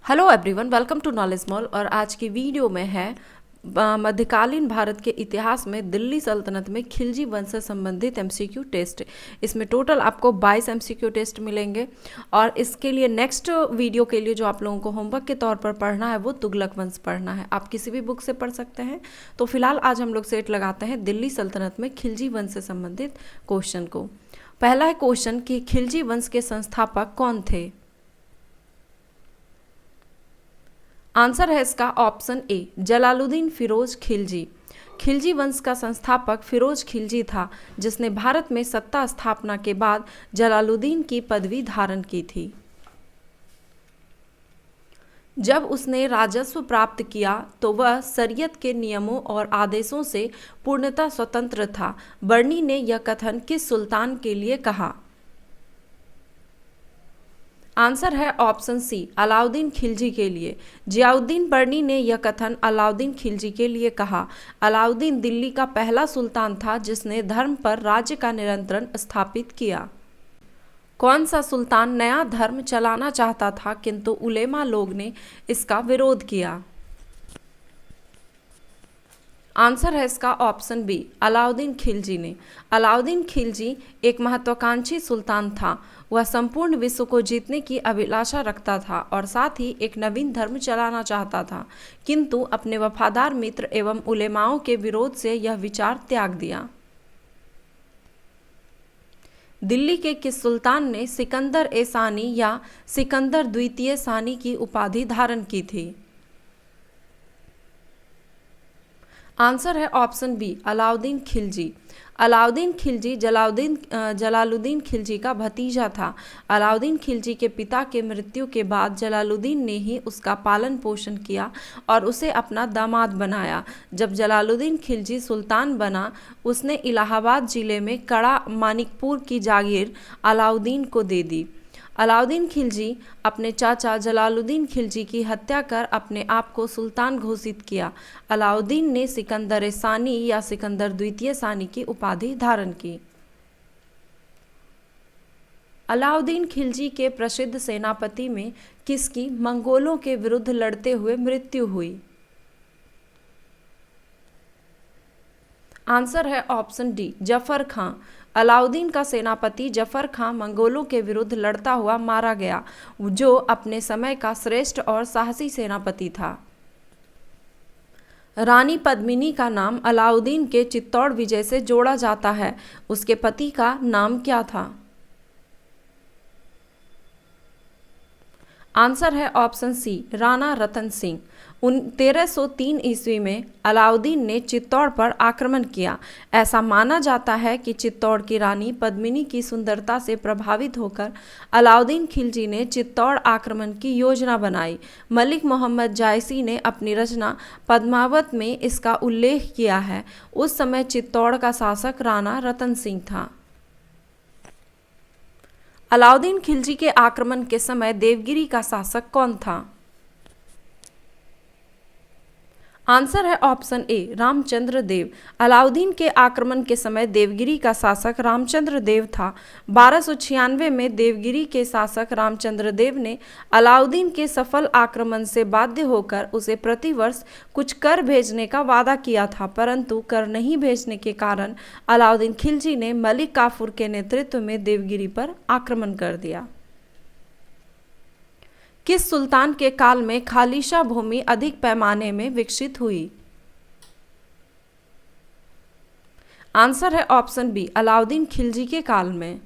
Hello everyone, welcome to knowledge mall. और आज की वीडियो में है मध्यकालीन भारत के इतिहास में दिल्ली सल्तनत में खिलजी वंश से संबंधित एमसीक्यू टेस्ट। इसमें टोटल आपको 22 एमसीक्यू टेस्ट मिलेंगे। और इसके लिए नेक्स्ट वीडियो के लिए जो आप लोगों को होमवर्क के तौर पर पढ़ना है वो तुगलक वंश पढ़ना है। आप किसी भी बुक से पढ़ सकते हैं। तो फिलहाल आज हम लोग सेट लगाते हैं दिल्ली सल्तनत में खिलजी वंश से संबंधित क्वेश्चन को। पहला है क्वेश्चन कि खिलजी वंश के संस्थापक कौन थे। आंसर है इसका ऑप्शन ए, जलालुद्दीन फिरोज खिलजी। खिलजी वंश का संस्थापक फिरोज खिलजी था, जिसने भारत में सत्ता स्थापना के बाद जलालुद्दीन की पदवी धारण की थी। जब उसने राजस्व प्राप्त किया तो वह शरीयत के नियमों और आदेशों से पूर्णतः स्वतंत्र था। बर्नी ने यह कथन किस सुल्तान के लिए कहा। आंसर है ऑप्शन सी, अलाउद्दीन खिलजी के लिए। जियाउद्दीन बर्नी ने यह कथन अलाउद्दीन खिलजी के लिए कहा। अलाउद्दीन दिल्ली का पहला सुल्तान था जिसने धर्म पर राज्य का नियंत्रण स्थापित किया। कौन सा सुल्तान नया धर्म चलाना चाहता था किंतु उलेमा लोग ने इसका विरोध किया। आंसर है इसका ऑप्शन बी, अलाउद्दीन खिलजी ने। अलाउद्दीन खिलजी एक महत्वाकांक्षी सुल्तान था। वह संपूर्ण विश्व को जीतने की अभिलाषा रखता था और साथ ही एक नवीन धर्म चलाना चाहता था, किंतु अपने वफादार मित्र एवं उलेमाओं के विरोध से यह विचार त्याग दिया। दिल्ली के किस सुल्तान ने सिकंदर ए सानी या सिकंदर द्वितीय सानी की उपाधि धारण की थी। आंसर है ऑप्शन बी, अलाउद्दीन खिलजी। अलाउद्दीन खिलजी जलालुद्दीन खिलजी का भतीजा था। अलाउद्दीन खिलजी के पिता के मृत्यु के बाद जलालुद्दीन ने ही उसका पालन पोषण किया और उसे अपना दामाद बनाया। जब जलालुद्दीन खिलजी सुल्तान बना, उसने इलाहाबाद जिले में कड़ा मानिकपुर की जागीर अलाउद्दीन को दे दी। अलाउद्दीन खिलजी अपने चाचा जलालुद्दीन खिलजी की हत्या कर अपने आप को सुल्तान घोषित किया। अलाउद्दीन ने सिकंदर सानी या सिकंदर द्वितीय सानी की उपाधि धारण की। अलाउद्दीन खिलजी के प्रसिद्ध सेनापति में किसकी मंगोलों के विरुद्ध लड़ते हुए मृत्यु हुई। आंसर है ऑप्शन डी, जफर खां। अलाउद्दीन का सेनापति जफर खां मंगोलों के विरुद्ध लड़ता हुआ मारा गया, जो अपने समय का श्रेष्ठ और साहसी सेनापति था। रानी पद्मिनी का नाम अलाउद्दीन के चित्तौड़ विजय से जोड़ा जाता है। उसके पति का नाम क्या था। आंसर है ऑप्शन सी, राणा रतन सिंह। 1303 ईस्वी में अलाउद्दीन ने चित्तौड़ पर आक्रमण किया। ऐसा माना जाता है कि चित्तौड़ की रानी पद्मिनी की सुंदरता से प्रभावित होकर अलाउद्दीन खिलजी ने चित्तौड़ आक्रमण की योजना बनाई। मलिक मोहम्मद जायसी ने अपनी रचना पद्मावत में इसका उल्लेख किया है। उस समय चित्तौड़ का शासक राणा रतन सिंह था। अलाउद्दीन खिलजी के आक्रमण के समय देवगिरी का शासक कौन था। आंसर है ऑप्शन ए, रामचंद्र देव। अलाउद्दीन के आक्रमण के समय देवगिरी का शासक रामचंद्र देव था। 1296 में देवगिरी के शासक रामचंद्र देव ने अलाउद्दीन के सफल आक्रमण से बाध्य होकर उसे प्रतिवर्ष कुछ कर भेजने का वादा किया था, परंतु कर नहीं भेजने के कारण अलाउद्दीन खिलजी ने मलिक काफूर के नेतृत्व में देवगिरी पर आक्रमण कर दिया। किस सुल्तान के काल में खालिशा भूमि अधिक पैमाने में विकसित हुई। आंसर है ऑप्शन बी, अलाउद्दीन खिलजी के काल में।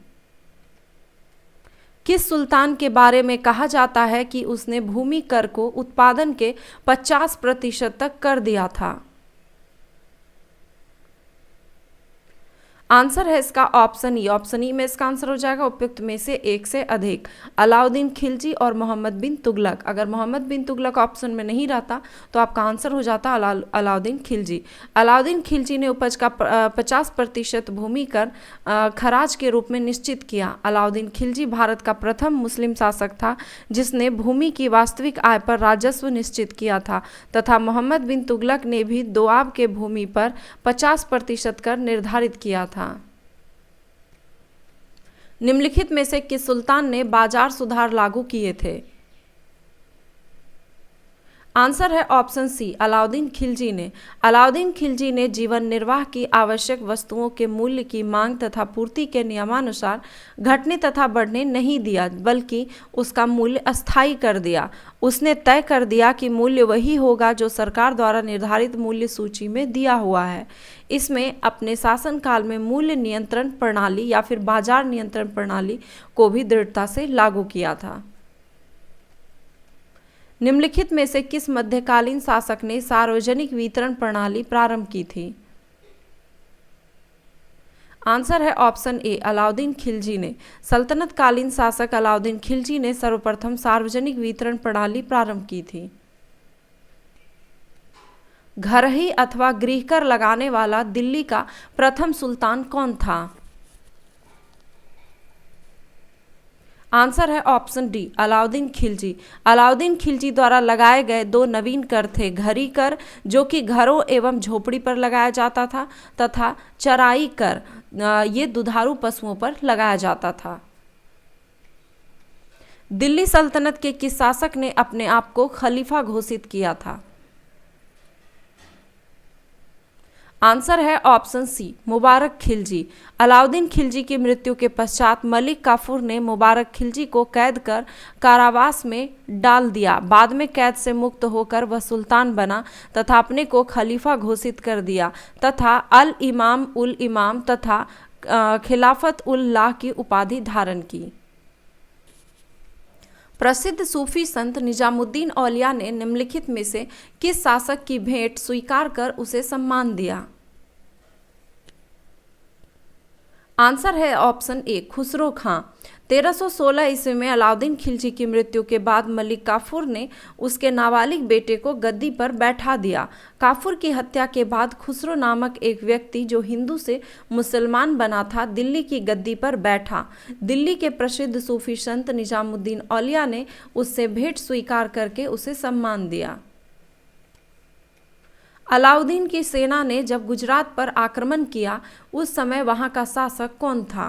किस सुल्तान के बारे में कहा जाता है कि उसने भूमि कर को उत्पादन के 50% तक कर दिया था। आंसर है इसका ऑप्शन ई। ऑप्शन ई में इसका आंसर हो जाएगा उपयुक्त में से एक से अधिक। अलाउद्दीन खिलजी और मोहम्मद बिन तुगलक। अगर मोहम्मद बिन तुगलक ऑप्शन में नहीं रहता तो आपका आंसर हो जाता अलाउद्दीन खिलजी। अलाउद्दीन खिलजी ने उपज का 50% भूमि कर खराज के रूप में निश्चित किया। अलाउद्दीन खिलजी भारत का प्रथम मुस्लिम शासक था जिसने भूमि की वास्तविक आय पर राजस्व निश्चित किया था, तथा मोहम्मद बिन तुगलक ने भी दोआब के भूमि पर 50% कर निर्धारित किया था। निम्नलिखित में से किस सुल्तान ने बाजार सुधार लागू किए थे। आंसर है ऑप्शन सी, अलाउद्दीन खिलजी ने। अलाउद्दीन खिलजी ने जीवन निर्वाह की आवश्यक वस्तुओं के मूल्य की मांग तथा पूर्ति के नियमानुसार घटने तथा बढ़ने नहीं दिया, बल्कि उसका मूल्य अस्थायी कर दिया। उसने तय कर दिया कि मूल्य वही होगा जो सरकार द्वारा निर्धारित मूल्य सूची में दिया हुआ है। इसमें अपने शासनकाल में मूल्य नियंत्रण प्रणाली या फिर बाजार नियंत्रण प्रणाली को भी दृढ़ता से लागू किया था। निम्नलिखित में से किस मध्यकालीन शासक ने सार्वजनिक वितरण प्रणाली प्रारंभ की थी? आंसर है ऑप्शन ए, अलाउद्दीन खिलजी ने। सल्तनत कालीन शासक अलाउद्दीन खिलजी ने सर्वप्रथम सार्वजनिक वितरण प्रणाली प्रारंभ की थी। घर ही अथवा गृहकर लगाने वाला दिल्ली का प्रथम सुल्तान कौन था? आंसर है ऑप्शन डी, अलाउद्दीन खिलजी। अलाउद्दीन खिलजी द्वारा लगाए गए दो नवीन कर थे, घरी कर जो कि घरों एवं झोपड़ी पर लगाया जाता था, तथा चराई कर ये दुधारू पशुओं पर लगाया जाता था। दिल्ली सल्तनत के किस शासक ने अपने आप को खलीफा घोषित किया था? आंसर है ऑप्शन सी, मुबारक खिलजी। अलाउद्दीन खिलजी की मृत्यु के पश्चात मलिक काफूर ने मुबारक खिलजी को कैद कर कारावास में डाल दिया। बाद में कैद से मुक्त होकर वह सुल्तान बना तथा अपने को खलीफा घोषित कर दिया तथा अल इमाम उल इमाम तथा खिलाफत उल लाह की उपाधि धारण की। प्रसिद्ध सूफी संत निजामुद्दीन औलिया ने निम्नलिखित में से किस शासक की भेंट स्वीकार कर उसे सम्मान दिया? आंसर है ऑप्शन ए, खुसरो खां। 1316 ईस्वी में अलाउद्दीन खिलजी की मृत्यु के बाद मलिक काफूर ने उसके नाबालिग बेटे को गद्दी पर बैठा दिया। काफूर की हत्या के बाद खुसरो नामक एक व्यक्ति जो हिंदू से मुसलमान बना था, दिल्ली की गद्दी पर बैठा। दिल्ली के प्रसिद्ध सूफी संत निजामुद्दीन औलिया ने उससे भेंट स्वीकार करके उसे सम्मान दिया। अलाउद्दीन की सेना ने जब गुजरात पर आक्रमण किया, उस समय वहां का शासक कौन था?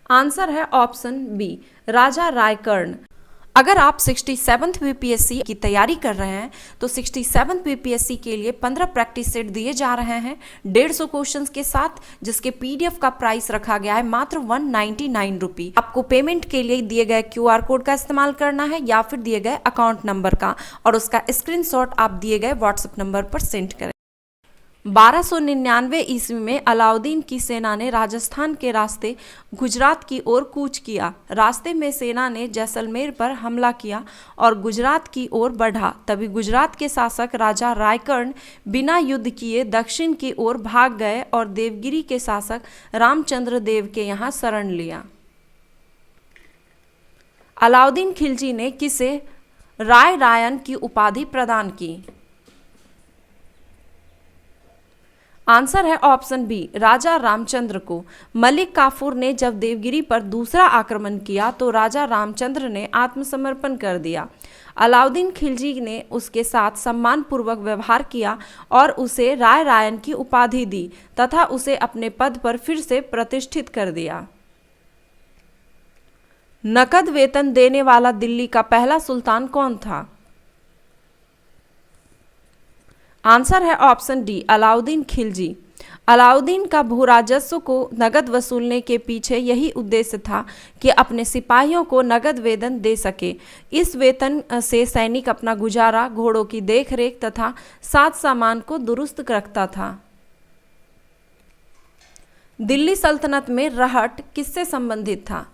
आंसर है ऑप्शन बी, राजा रायकर्ण। अगर आप 67th बीपीएससी की तैयारी कर रहे हैं तो 67th बीपीएससी के लिए 15 प्रैक्टिस सेट दिए जा रहे हैं 150 क्वेश्चंस के साथ, जिसके पीडीएफ का प्राइस रखा गया है मात्र 199 रुपये। आपको पेमेंट के लिए दिए गए क्यूआर कोड का इस्तेमाल करना है या फिर दिए गए अकाउंट नंबर का, और उसका स्क्रीनशॉट आप दिए गए व्हाट्सएप नंबर पर सेंड करें। 1299 ईस्वी में अलाउद्दीन की सेना ने राजस्थान के रास्ते गुजरात की ओर कूच किया। रास्ते में सेना ने जैसलमेर पर हमला किया और गुजरात की ओर बढ़ा। तभी गुजरात के शासक राजा रायकर्ण बिना युद्ध किए दक्षिण की ओर भाग गए और देवगिरी के शासक रामचंद्र देव के यहाँ शरण लिया। अलाउद्दीन खिलजी ने किसे राय रायन की उपाधि प्रदान की? आंसर है ऑप्शन बी, राजा रामचंद्र को। मलिक काफूर ने जब देवगिरी पर दूसरा आक्रमण किया तो राजा रामचंद्र ने आत्मसमर्पण कर दिया। अलाउद्दीन खिलजी ने उसके साथ सम्मानपूर्वक व्यवहार किया और उसे राय रायन की उपाधि दी तथा उसे अपने पद पर फिर से प्रतिष्ठित कर दिया। नकद वेतन देने वाला दिल्ली का पहला सुल्तान कौन था? आंसर है ऑप्शन डी, अलाउद्दीन खिलजी। अलाउद्दीन का भू राजस्व को नगद वसूलने के पीछे यही उद्देश्य था कि अपने सिपाहियों को नगद वेतन दे सके। इस वेतन से सैनिक अपना गुजारा, घोड़ों की देखरेख तथा साज सामान को दुरुस्त रखता था। दिल्ली सल्तनत में रहट किससे संबंधित था?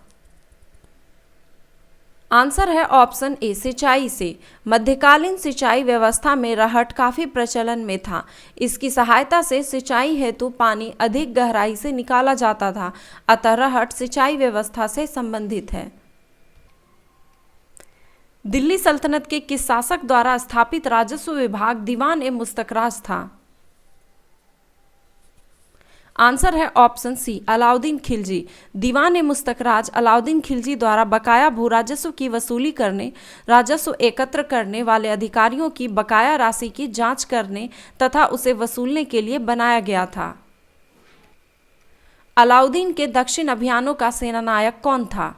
आंसर है ऑप्शन ए, सिंचाई से। मध्यकालीन सिंचाई व्यवस्था में रहट काफी प्रचलन में था। इसकी सहायता से सिंचाई हेतु पानी अधिक गहराई से निकाला जाता था, अतः रहट सिंचाई व्यवस्था से संबंधित है। दिल्ली सल्तनत के किस शासक द्वारा स्थापित राजस्व विभाग दीवान-ए-मुस्तखराज था? आंसर है ऑप्शन सी, अलाउद्दीन खिलजी। दीवान-ए-मुस्तखराज अलाउद्दीन खिलजी द्वारा बकाया भू राजस्व की वसूली करने, राजस्व एकत्र करने वाले अधिकारियों की बकाया राशि की जांच करने तथा उसे वसूलने के लिए बनाया गया था। अलाउद्दीन के दक्षिण अभियानों का सेनानायक कौन था?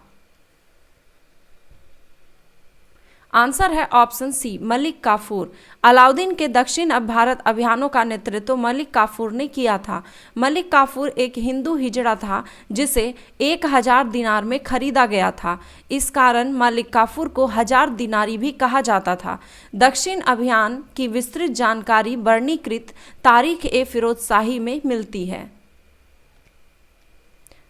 आंसर है ऑप्शन सी मलिक काफूर। अलाउद्दीन के दक्षिण भारत अभियानों का नेतृत्व मलिक काफूर ने किया था। मलिक काफूर एक हिंदू हिजड़ा था जिसे 1000 दिनार में खरीदा गया था। इस कारण मलिक काफूर को 1000 दिनारी भी कहा जाता था। दक्षिण अभियान की विस्तृत जानकारी वर्णीकृत तारीख ए फिरोज शाही में मिलती है।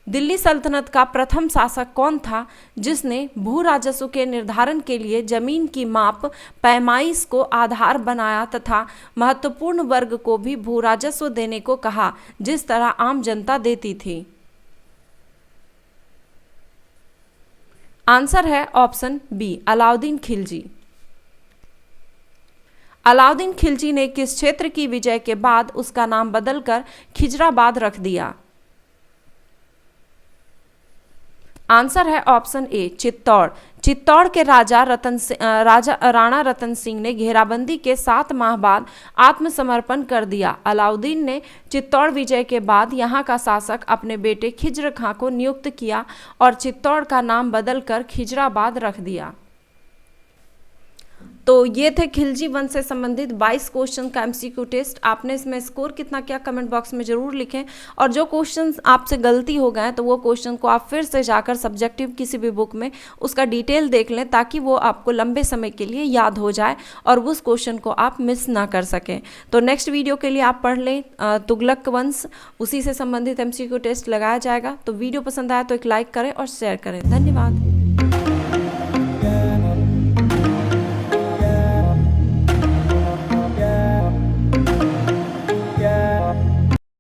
दिल्ली सल्तनत का प्रथम शासक कौन था जिसने भू राजस्व के निर्धारण के लिए जमीन की माप पैमाइश को आधार बनाया तथा महत्वपूर्ण वर्ग को भी भू राजस्व देने को कहा जिस तरह आम जनता देती थी? आंसर है ऑप्शन बी अलाउद्दीन खिलजी। अलाउद्दीन खिलजी ने किस क्षेत्र की विजय के बाद उसका नाम बदलकर खिजराबाद रख दिया? आंसर है ऑप्शन ए चित्तौड़। चित्तौड़ के राणा रतन सिंह ने घेराबंदी के 7 माह बाद आत्मसमर्पण कर दिया। अलाउद्दीन ने चित्तौड़ विजय के बाद यहाँ का शासक अपने बेटे खिज्र खां को नियुक्त किया और चित्तौड़ का नाम बदलकर खिजराबाद रख दिया। तो ये थे खिलजी वंश से संबंधित 22 क्वेश्चन का एमसीक्यू टेस्ट। आपने इसमें स्कोर कितना किया कमेंट बॉक्स में जरूर लिखें और जो क्वेश्चन आपसे गलती हो गए तो वो क्वेश्चन को आप फिर से जाकर सब्जेक्टिव किसी भी बुक में उसका डिटेल देख लें ताकि वो आपको लंबे समय के लिए याद हो जाए और उस क्वेश्चन को आप मिस ना कर सकें। तो नेक्स्ट वीडियो के लिए आप पढ़ लें तुगलक वंश, उसी से संबंधित एमसीक्यू टेस्ट लगाया जाएगा। तो वीडियो पसंद आया तो एक लाइक करें और शेयर करें। धन्यवाद।